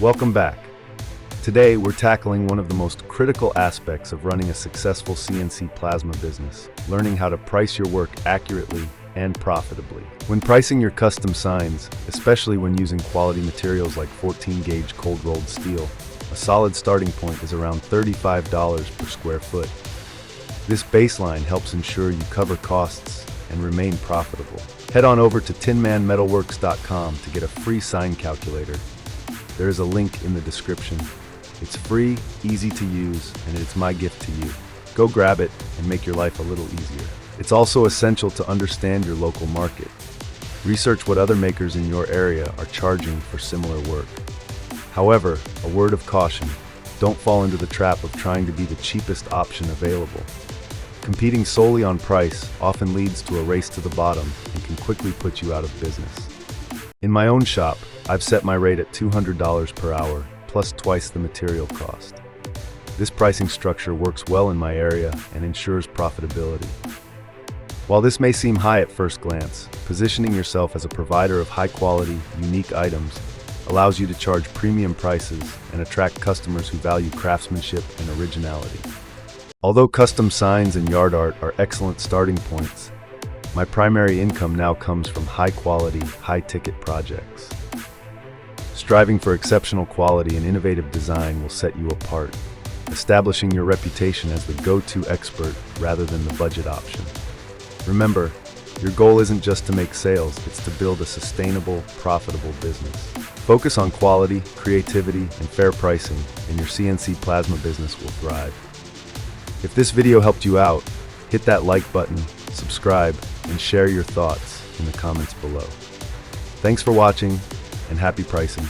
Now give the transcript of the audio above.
Welcome back. Today, we're tackling one of the most critical aspects of running a successful CNC plasma business, learning how to price your work accurately and profitably. When pricing your custom signs, especially when using quality materials like 14-gauge cold-rolled steel, a solid starting point is around $35 per square foot. This baseline helps ensure you cover costs and remain profitable. Head on over to tinmanmetalworks.com to get a free sign calculator. There is a link in the description. It's free, easy to use, and it's my gift to you. Go grab it and make your life a little easier. It's also essential to understand your local market. Research what other makers in your area are charging for similar work. However, a word of caution, don't fall into the trap of trying to be the cheapest option available. Competing solely on price often leads to a race to the bottom and can quickly put you out of business. In my own shop, I've set my rate at $200 per hour, plus twice the material cost. This pricing structure works well in my area and ensures profitability. While this may seem high at first glance, positioning yourself as a provider of high-quality, unique items allows you to charge premium prices and attract customers who value craftsmanship and originality. Although custom signs and yard art are excellent starting points, my primary income now comes from high-quality, high-ticket projects. Striving for exceptional quality and innovative design will set you apart, establishing your reputation as the go-to expert rather than the budget option. Remember, your goal isn't just to make sales, it's to build a sustainable, profitable business. Focus on quality, creativity, and fair pricing, and your CNC plasma business will thrive. If this video helped you out, hit that like button, subscribe, and share your thoughts in the comments below. Thanks for watching, and happy pricing.